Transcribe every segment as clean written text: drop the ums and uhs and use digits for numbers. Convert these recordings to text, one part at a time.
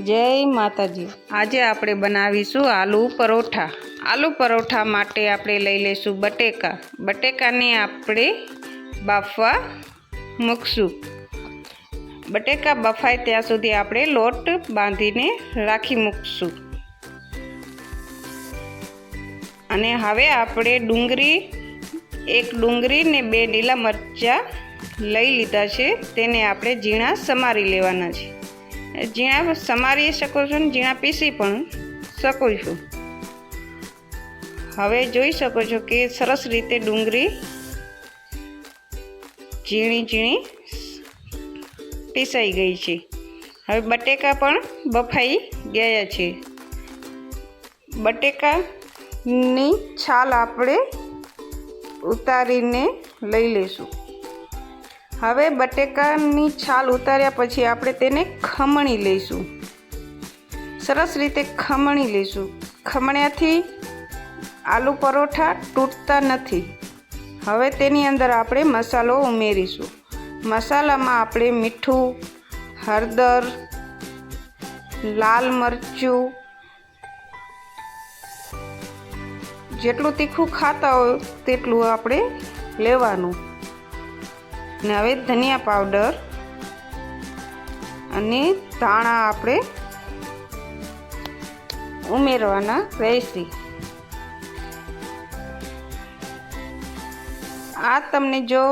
જય માતાજી। આજે આપણે બનાવીશું આલુ પરોઠા। આલુ પરોઠા માટે આપણે લઈ લઈશું બટેકા। બટેકાને આપણે બાફવા મૂકશું। બટેકા બફાય ત્યાં સુધી આપણે લોટ બાંધીને રાખી મૂકશું। અને હવે આપણે એક ડુંગળી ને 2 લીલા મરચાં લઈ લીધા છે। તેને આપણે ઝીણા સમારી લેવાના છે। ઝીણા સમારી શકો છો ને ઝીણા પીસી પણ શકો છો। હવે જોઈ શકો છો કે સરસ રીતે ડુંગળી ઝીણી પીસાઈ ગઈ છે। હવે બટેકા પણ બફાઈ ગયા છે। બટેકાની છાલ આપણે ઉતારીને લઈ લઈશું। હવે બટેકાની છાલ ઉતાર્યા પછી આપણે તેને ખમણી લઈશું। સરસ રીતે ખમણી લઈશું। ખમણ્યાથી આલુ પરોઠા તૂટતા નથી। હવે તેની અંદર આપણે મસાલો ઉમેરીશું। મસાલામાં આપણે મીઠું, હળદર, લાલ મરચું, જેટલું તીખું ખાતા હોય તેટલું આપણે લેવાનું। ને હવે ધનિયા પાવડર અને ધાણા આપણે ઉમેરવાના રહેશે। આ તમને જો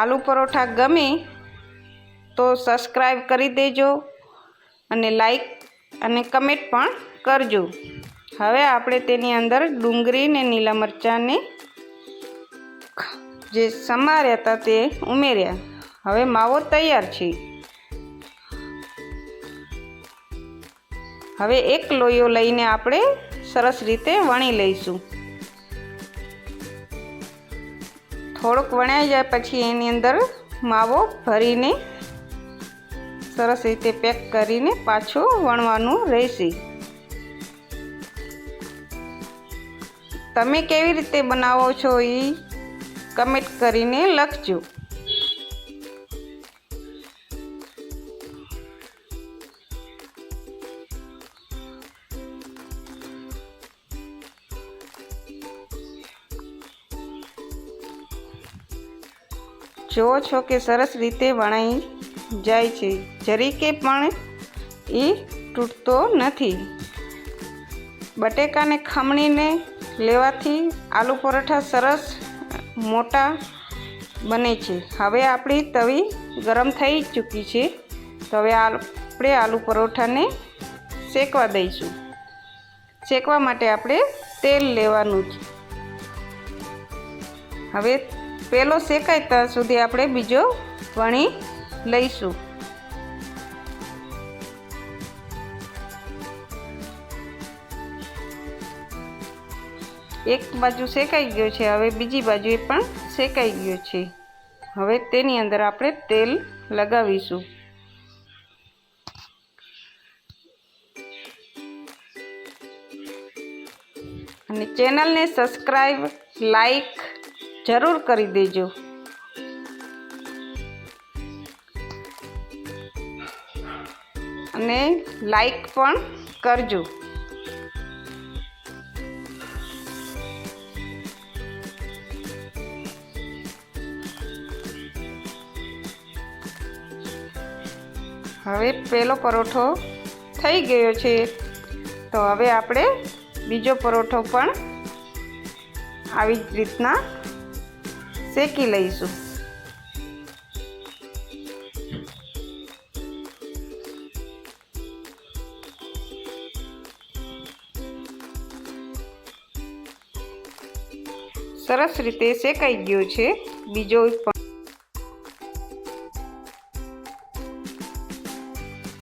આલુ પરોઠા ગમે તો સબસ્ક્રાઈબ કરી દેજો અને લાઈક અને કમેન્ટ પણ કરજો। હવે આપણે તેની અંદર ડુંગળી ને લીલા મરચાંને જે સમાર્યા હતા તે ઉમેર્યા। હવે માવો તૈયાર છે। હવે એક લોયો લઈને આપણે સરસ રીતે વણી લઈશું। થોડોક વણાઈ જાય પછી એની અંદર માવો ભરીને સરસ રીતે પેક કરીને પાછું વણવાનું રહેશે। તમે કેવી રીતે બનાવો છો એ કમેન્ટ કરીને લખજો। જુઓ છો કે સરસ રીતે વણાઈ જાય છે। જરીકે પણ એ તૂટતો નથી। બટેકાને ખમણીને લેવાથી આલુ પરોઠા સરસ મોટા બને છે। હવે આપણી તવી ગરમ થઈ ચૂકી છે તો હવે આપણે આલુ પરોઠાને શેકવા દઈશું। શેકવા માટે આપણે તેલ લેવાનું છે। હવે પેલો શેકાય ત્યાં સુધી આપણે બીજો વણી લઈશું। એક બાજુ શેકાઈ ગયો છે। હવે બીજી બાજુએ પણ શેકાઈ ગયો છે। હવે તેની અંદર આપણે તેલ લગાવીશું। અને ચેનલને સબસ્ક્રાઈબ લાઈક જરૂર કરી દેજો। અને લાઈક પણ કરજો। હવે પેલો પરોઠો થઈ ગયો છે તો હવે આપણે બીજો પરોઠો પણ આવી જ રીતના શેકી લઈશું। સરસ રીતે શેકાઈ ગયો છે બીજો પણ।